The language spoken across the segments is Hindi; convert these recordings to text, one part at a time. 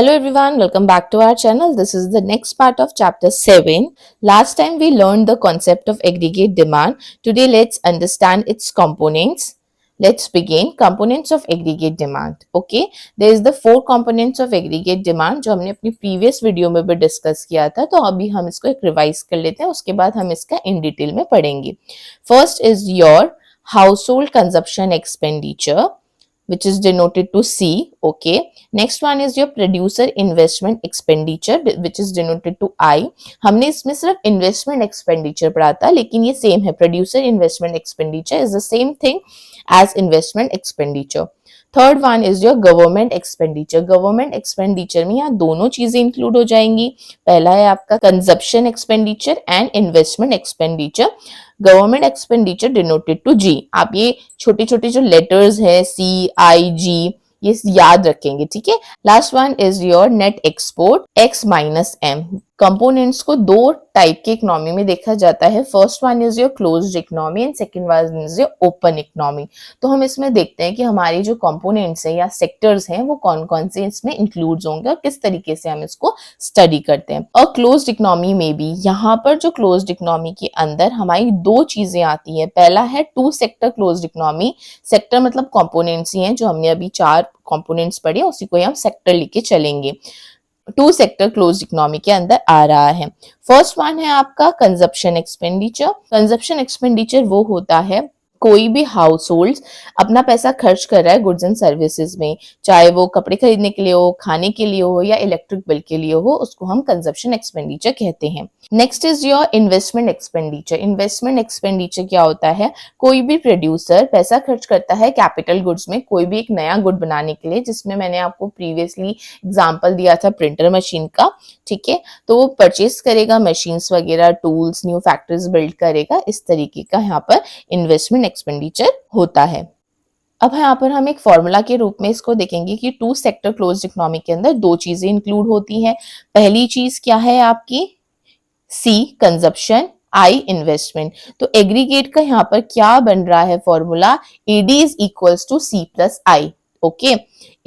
Hello everyone, welcome back to our channel. This is the next part of chapter 7. Last time we learned the concept of aggregate demand. Today let's understand its components. Let's begin. Components of aggregate demand. Okay, there is the four components of aggregate demand जो हमने अपनी previous वीडियो में भी डिस्कस किया था, तो अभी हम इसको एक रिवाइज कर लेते हैं, उसके बाद हम इसका इन डिटेल में पढ़ेंगे. First is your household consumption expenditure, which is denoted to C. Okay. Next one is your producer investment expenditure, which is denoted to I. हमने इसमें सिर्फ investment expenditure पढ़ा था, लेकिन ये same है. Producer investment expenditure is the same thing as investment expenditure. Third one is your government expenditure. Government expenditure में यहाँ दोनों चीजें इंक्लूड हो जाएंगी. पहला है आपका consumption expenditure and investment expenditure. Government expenditure denoted to G. आप ये छोटे छोटे जो लेटर्स है CIG ये याद रखेंगे, ठीक है. Last one is your net export X-M. Components को दो टाइप के इकोनॉमी में देखा जाता है. First one is your closed economy and second one is your open economy. तो हम इसमें देखते हैं कि हमारी जो कंपोनेंट्स हैं या सेक्टर्स हैं वो कौन कौन से इसमें इंक्लूड होंगे और किस तरीके से हम इसको स्टडी करते हैं. और क्लोज्ड इकोनॉमी में भी यहाँ पर जो क्लोज्ड इकोनॉमी के अंदर हमारी दो चीजें आती हैं. पहला है two sector closed economy. Sector मतलब कंपोनेंट्स ही हैं, जो हमने अभी चार कंपोनेंट्स पढ़े उसी को हम सेक्टर लेके चलेंगे. टू सेक्टर क्लोज्ड इकोनॉमी के अंदर आ रहा है. फर्स्ट वन है आपका कंजप्शन एक्सपेंडिचर. कंजप्शन एक्सपेंडिचर वो होता है कोई भी हाउस होल्ड अपना पैसा खर्च कर रहा है गुड्स एंड सर्विसेज में, चाहे वो कपड़े खरीदने के लिए हो, खाने के लिए हो या इलेक्ट्रिक बिल के लिए हो, उसको हम कंजप्शन एक्सपेंडिचर कहते हैं. Next is your investment expenditure. Investment expenditure क्या होता है? कोई भी प्रोड्यूसर पैसा खर्च करता है कैपिटल गुड्स में, कोई भी एक नया गुड बनाने के लिए, जिसमें मैंने आपको प्रीवियसली एग्जाम्पल दिया था प्रिंटर मशीन का, ठीक है. तो वो परचेस करेगा मशीन्स वगैरह, टूल्स, न्यू फैक्ट्रीज बिल्ड करेगा. इस तरीके का यहाँ पर इन्वेस्टमेंट एक्सपेंडिचर होता है. अब यहाँ पर हम एक फॉर्मूला के रूप में इसको देखेंगे कि टू सेक्टर क्लोज्ड इकोनॉमी के अंदर दो चीजें इंक्लूड होती हैं. पहली चीज क्या है आपकी? C consumption, I investment. तो एग्रीगेट का यहाँ पर क्या बन रहा है formula? AD is equals to C plus I. Okay.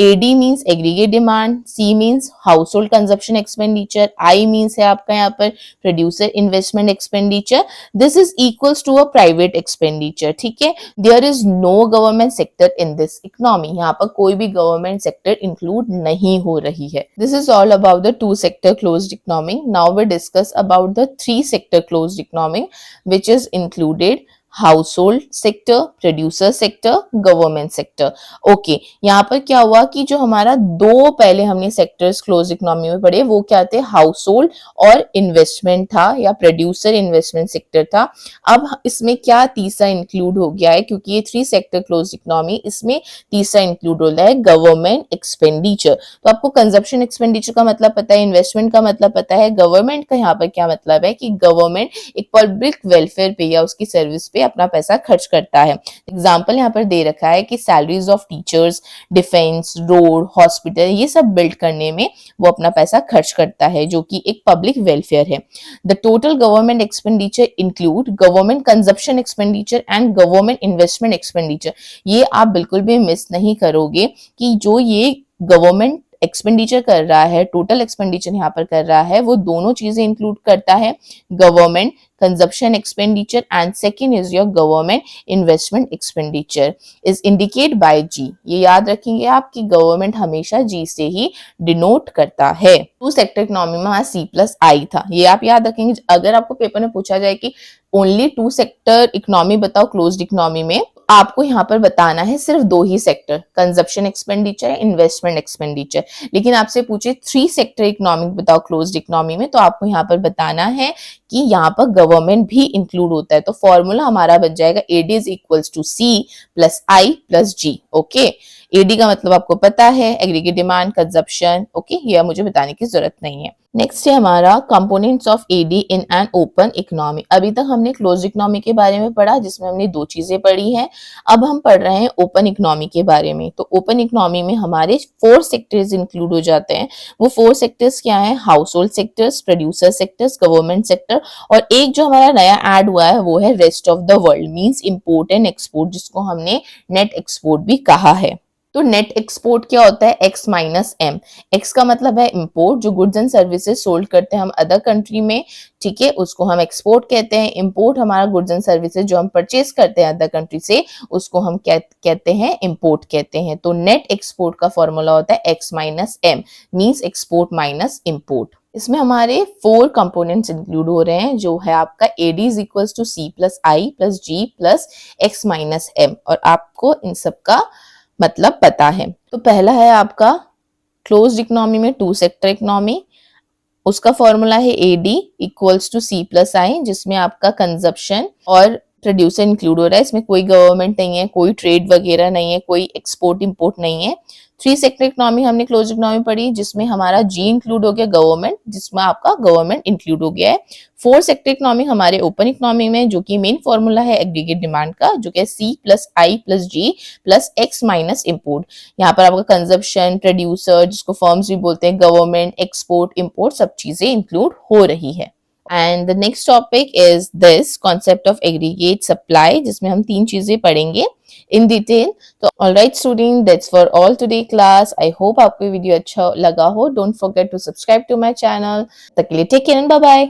AD means aggregate demand, C means household consumption expenditure, I means है आपका यहाँ पर producer investment expenditure. This is equals to a private expenditure, ठीक है. There is no government sector in this economy. यहाँ पर कोई भी गवर्नमेंट सेक्टर इंक्लूड नहीं हो रही है. This is all about the two sector closed economy. Now we discuss about the three sector closed economy which is included household sector, producer sector, government sector. Okay, यहाँ पर क्या हुआ कि जो हमारा दो पहले हमने सेक्टर्स क्लोज इकोनॉमी में पढ़े वो क्या थे? हाउसहोल्ड और इन्वेस्टमेंट था या प्रोड्यूसर इन्वेस्टमेंट सेक्टर था. अब इसमें क्या तीसरा इंक्लूड हो गया है? क्योंकि ये थ्री सेक्टर क्लोज इकोनॉमी, इसमें तीसरा इंक्लूड हो रहा है गवर्नमेंट एक्सपेंडिचर. तो आपको कंजप्शन एक्सपेंडिचर का मतलब पता है, इन्वेस्टमेंट का मतलब पता है, गवर्नमेंट का यहाँ पर क्या मतलब है कि गवर्नमेंट एक पब्लिक वेलफेयर पे या उसकी सर्विस पे अपना पैसा खर्च करता है. एग्जाम्पल यहाँ पर दे रखा है कि salaries of teachers, defence, road, hospital, ये सब बिल्ड करने में वो अपना पैसा खर्च करता है, जो कि एक पब्लिक वेलफेयर है. The total government expenditure include government consumption expenditure and government investment expenditure. ये आप बिल्कुल भी मिस नहीं करोगे कि जो ये गवर्नमेंट एक्सपेंडिचर कर रहा है, टोटल एक्सपेंडिचर यहाँ पर कर रहा है, वो दोनों चीजें इंक्लूड करता है, government consumption expenditure and second is your government investment expenditure is indicate bye G. ये याद रखेंगे आप कि गवर्नमेंट हमेशा G से ही डिनोट करता है. टू सेक्टर इकोनॉमी में वहां C प्लस I था, ये आप याद रखेंगे. अगर आपको पेपर में पूछा जाए कि ओनली टू सेक्टर इकोनॉमी बताओ क्लोज्ड इकोनॉमी में, आपको यहाँ पर बताना है सिर्फ दो ही sector, consumption expenditure, investment expenditure. लेकिन आपसे पूछे थ्री सेक्टर इकोनॉमिक बताओ क्लोज्ड इकोनॉमी में, तो आपको यहाँ पर बताना है कि यहाँ पर गवर्नमेंट भी इंक्लूड होता है. तो फॉर्मूला हमारा बन जाएगा AD is equals to C plus I plus G. Okay, AD का मतलब आपको पता है, एग्रीगेट डिमांड, कंजप्शन. ओके, ये मुझे बताने की जरूरत नहीं है. नेक्स्ट है हमारा components of AD in an open economy. अभी तक हमने क्लोज इकोनॉमी के बारे में पढ़ा जिसमें हमने दो चीजें पढ़ी हैं. अब हम पढ़ रहे हैं ओपन इकोनॉमी के बारे में. तो ओपन इकोनॉमी में हमारे फोर सेक्टर्स इंक्लूड हो जाते हैं. वो फोर सेक्टर्स क्या हैं? House hold sectors, producer sectors, government sector, और एक जो हमारा नया ऐड हुआ है वो है rest of the world, means import and export, जिसको हमने नेट एक्सपोर्ट भी कहा है. तो नेट एक्सपोर्ट क्या होता है, एक्स माइनस एम। एक्स का मतलब है इंपोर्ट, जो गुड्स एंड सर्विसेज सोल्ड करते हैं हम अदर कंट्री में, ठीक है, उसको हम एक्सपोर्ट कहते हैं। इंपोर्ट हमारा गुड्स एंड सर्विसेज जो हम परचेज करते हैं अदर कंट्री से, उसको हम कहते हैं इंपोर्ट कहते हैं। तो नेट एक्सपोर्ट का फॉर्मूला होता है X minus M, means export minus import. इसमें हमारे 4 कंपोनेंट्स इंक्लूड हो रहे हैं, जो है आपका AD is equals to C plus I plus G plus X minus M, और आपको इन सब का मतलब पता है। तो पहला है आपका क्लोज्ड इकोनॉमी में 2 सेक्टर इकोनॉमी, उसका फॉर्मूला है AD equals to C plus I, जिसमें आपका कंजप्शन और प्रोड्यूसर इंक्लूड हो रहा है। इसमें कोई गवर्नमेंट नहीं है, कोई ट्रेड वगैरह नहीं है, कोई एक्सपोर्ट इंपोर्ट नहीं है। 3 सेक्टर इकोनॉमी हमने क्लोज इकोनॉमी पढ़ी, जिसमें हमारा G इंक्लूड हो गया गवर्नमेंट, जिसमें आपका गवर्नमेंट इंक्लूड हो गया है। 4 सेक्टर इकोनॉमी हमारे ओपन इकोनॉमी में, जो कि मेन फॉर्मूला है एग्रीगेट डिमांड का, जो कि C plus I plus G plus X minus import. यहाँ पर आपका कंजप्शन, प्रोड्यूसर जिसको फर्म्स भी बोलते हैं, गवर्नमेंट, एक्सपोर्ट, इम्पोर्ट, सब चीजें इंक्लूड हो रही है। And the next topic is this concept of aggregate supply, जिसमें हम 3 चीजें पढ़ेंगे इन डिटेल। तो alright student, that's for all today class. I hope आपको वीडियो अच्छा लगा हो। Don't forget to subscribe to my channel. तब तक के लिए take care and bye bye.